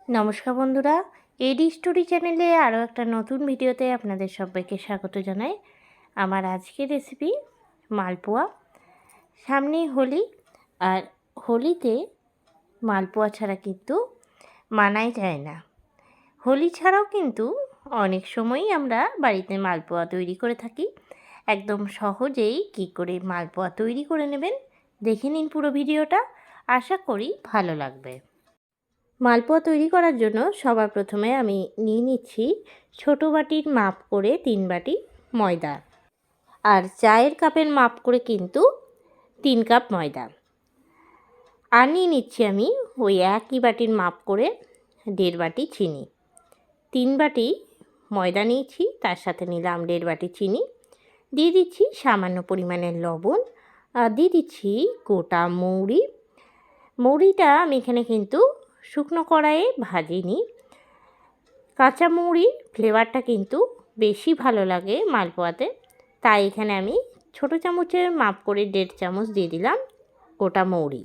নমস্কার বন্ধুরা, এডি স্টোরি চ্যানেলে আরও একটা নতুন ভিডিওতে আপনাদের সবাইকে স্বাগত জানাই। আমার আজকের রেসিপি মালপোয়া। সামনেই হোলি, আর হোলিতে মালপোয়া ছাড়া কিন্তু মানাই যায় না। হোলি ছাড়াও কিন্তু অনেক সময়ই আমরা বাড়িতে মালপোয়া তৈরি করে থাকি। একদম সহজেই কী করে মালপোয়া তৈরি করে নেবেন দেখে নিন পুরো ভিডিওটা, আশা করি ভালো লাগবে। মালপোয়া তৈরি করার জন্য সবার প্রথমে আমি নিয়ে নিচ্ছি ছোটো বাটির মাপ করে 3 বাটি ময়দা, আর চায়ের কাপের মাপ করে কিন্তু 3 কাপ ময়দা। আর নিয়ে নিচ্ছি আমি ওই একই বাটির মাপ করে 1.5 বাটি চিনি। 3 বাটি ময়দা নিয়েছি, তার সাথে নিলাম 1.5 বাটি চিনি। দিয়ে দিচ্ছি সামান্য পরিমাণের লবণ, আর দিয়ে দিচ্ছি গোটা মৌরি। মৌরিটা আমি এখানে কিন্তু শুকনো কড়াইয়ে ভাজিনি। কাঁচা মৌরির ফ্লেভারটা কিন্তু বেশি ভালো লাগে মালপোয়াতে, তাই এখানে আমি ছোটো চামচের মাপ করে 1.5 চামচ দিয়ে দিলাম গোটা মৌরি।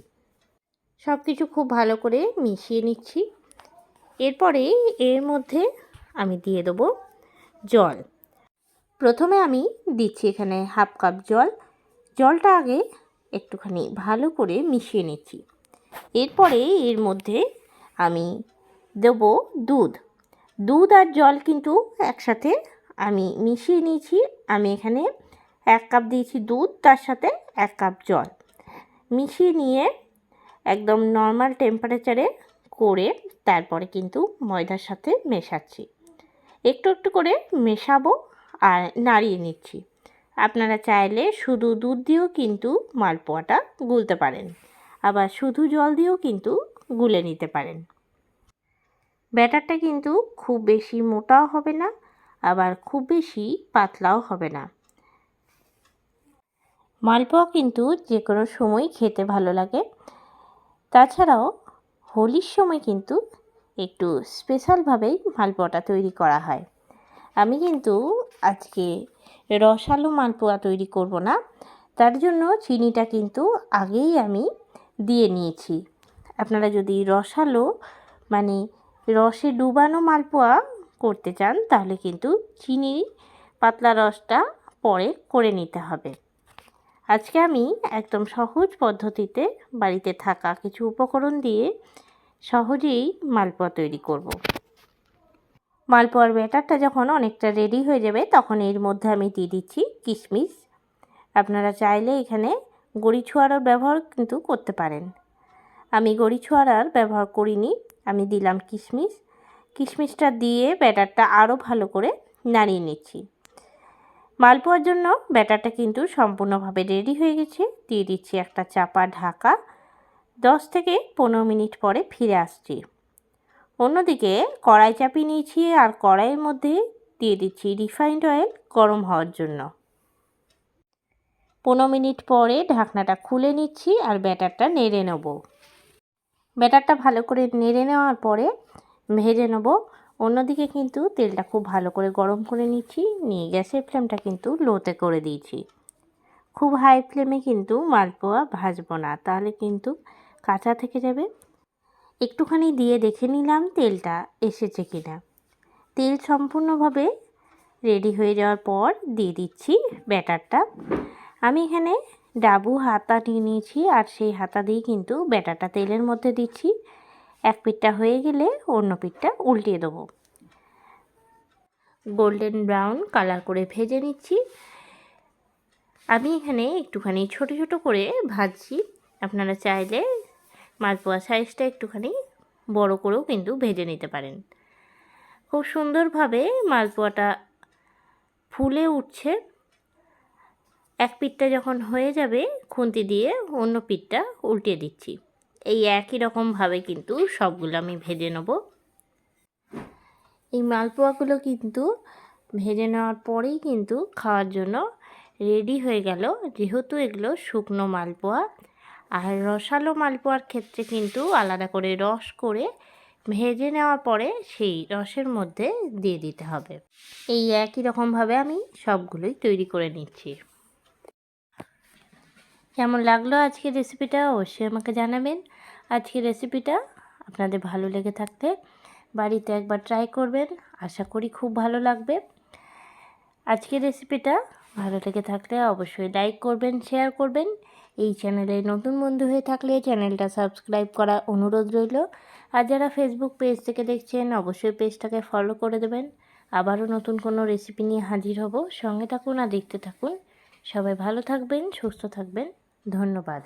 সব কিছু খুব ভালো করে মিশিয়ে নিচ্ছি। এরপরে এর মধ্যে আমি দিয়ে দেবো জল। প্রথমে আমি দিচ্ছি এখানে 1/2 কাপ জল। জলটা আগে একটুখানি ভালো করে মিশিয়ে নিচ্ছি। এরপরে এর মধ্যে আমি দেবো দুধ। দুধ আর জল কিন্তু একসাথে আমি মিশিয়ে নিয়েছি। আমি এখানে 1 কাপ দিয়েছি দুধ, তার সাথে 1 কাপ জল মিশিয়ে নিয়ে একদম নর্মাল টেম্পারেচারে করে তারপরে কিন্তু ময়দার সাথে মেশাচ্ছি। একটু একটু করে মেশাবো আর নাড়িয়ে নিচ্ছি। আপনারা চাইলে শুধু দুধ দিয়েও কিন্তু মালপোয়াটা গুলতে পারেন, আবার শুধু জল দিয়েও কিন্তু গুলে নিতে পারেন। ব্যাটারটা কিন্তু খুব বেশি মোটাও হবে না, আবার খুব বেশি পাতলাও হবে না। মালপোয়া কিন্তু যে কোনো সময় খেতে ভালো লাগে। তাছাড়াও হোলির সময় কিন্তু একটু স্পেশালভাবেই মালপোয়াটা তৈরি করা হয়। আমি কিন্তু আজকে রসালো মালপোয়া তৈরি করব না, তার জন্য চিনিটা কিন্তু আগেই আমি দিয়ে নিয়েছি। আপনারা যদি রসালো মানে রসে ডুবানো মালপোয়া করতে চান তাহলে কিন্তু চিনি পাতলা রসটা পরে করে নিতে হবে। আজকে আমি একদম সহজ পদ্ধতিতে বাড়িতে থাকা কিছু উপকরণ দিয়ে সহজেই মালপোয়া তৈরি করব। মালপোয়ার ব্যাটারটা যখন অনেকটা রেডি হয়ে যাবে তখন এর মধ্যে আমি দিয়ে দিচ্ছি কিশমিশ। আপনারা চাইলে এখানে গড়ি ছোয়ারার ব্যবহার কিন্তু করতে পারেন। আমি গড়ি ছোয়ারার ব্যবহার করিনি, আমি দিলাম কিশমিশ। কিশমিশটা দিয়ে ব্যাটারটা আরও ভালো করে নাড়িয়ে নিচ্ছি। মালপোয়ার জন্য ব্যাটারটা কিন্তু সম্পূর্ণভাবে রেডি হয়ে গেছে। দিয়ে দিচ্ছি একটা চাপা ঢাকা। 10 থেকে 15 মিনিট পরে ফিরে আসছি। অন্যদিকে কড়াই চাপিয়ে নিয়েছি, আর কড়াইয়ের মধ্যে দিয়ে দিচ্ছি রিফাইন্ড অয়েল গরম হওয়ার জন্য। 15 মিনিট পরে ঢাকনাটা খুলে নিচ্ছি আর ব্যাটারটা নেড়ে নেব। ব্যাটারটা ভালো করে নেড়ে নেওয়ার পরে ভেজে নেব। অন্যদিকে কিন্তু তেলটা খুব ভালো করে গরম করে নিচ্ছি, নিয়ে গ্যাসের ফ্লেমটা কিন্তু লোতে করে দিয়েছি। খুব হাই ফ্লেমে কিন্তু মালপোয়া ভাজবো না, তাহলে কিন্তু কাঁচা থেকে যাবে। একটুখানি দিয়ে দেখে নিলাম তেলটা এসেছে কিনা। তেল সম্পূর্ণভাবে রেডি হয়ে যাওয়ার পর দিয়ে দিচ্ছি ব্যাটারটা। আমি এখানে ডাবু হাতা নিয়ে নিয়েছি, আর সেই হাতা দিয়ে কিন্তু ব্যাটারটা তেলের মধ্যে দিচ্ছি। এক পিঠটা হয়ে গেলে অন্য পিঠটা উল্টিয়ে দেবো। গোল্ডেন ব্রাউন কালার করে ভেজে নিচ্ছি। আমি এখানে একটুখানি ছোট ছোট করে ভাজছি। আপনারা চাইলে মালপোয়া সাইজটা একটুখানি বড় করেও কিন্তু ভেজে নিতে পারেন। খুব সুন্দরভাবে মালপোয়াটা ফুলে উঠছে। এক পিঠটা যখন হয়ে যাবে খুন্তি দিয়ে অন্য পিঠটা উল্টে দিচ্ছি। এই একই রকমভাবে কিন্তু সবগুলো আমি ভেজে নেব। এই মালপোয়াগুলো কিন্তু ভেজে নেওয়ার পরেই কিন্তু খাওয়ার জন্য রেডি হয়ে গেল, যেহেতু এগুলো শুকনো মালপোয়া। আর রসালো মালপোয়ার ক্ষেত্রে কিন্তু আলাদা করে রস করে ভেজে নেওয়ার পরে সেই রসের মধ্যে দিয়ে দিতে হবে। এই একই রকমভাবে আমি সবগুলোই তৈরি করে নিচ্ছি। কেমন লাগলো আজকের রেসিপিটা অবশ্যই আমাকে জানাবেন। আজকের রেসিপিটা আপনাদের ভালো লেগে থাকলে বাড়িতে একবার ট্রাই করবেন, আশা করি খুব ভালো লাগবে। আজকের রেসিপিটা ভালো লেগে থাকলে অবশ্যই লাইক করবেন, শেয়ার করবেন। এই চ্যানেলে নতুন বন্ধু হয়ে থাকলে চ্যানেলটা সাবস্ক্রাইব করার অনুরোধ রইল। আর যারা ফেসবুক পেজ থেকে দেখছেন অবশ্যই পেজটাকে ফলো করে দেবেন। আবারও নতুন কোনো রেসিপি নিয়ে হাজির হব। সঙ্গে থাকুন আর দেখতে থাকুন। সবাই ভালো থাকবেন, সুস্থ থাকবেন। ধন্যবাদ।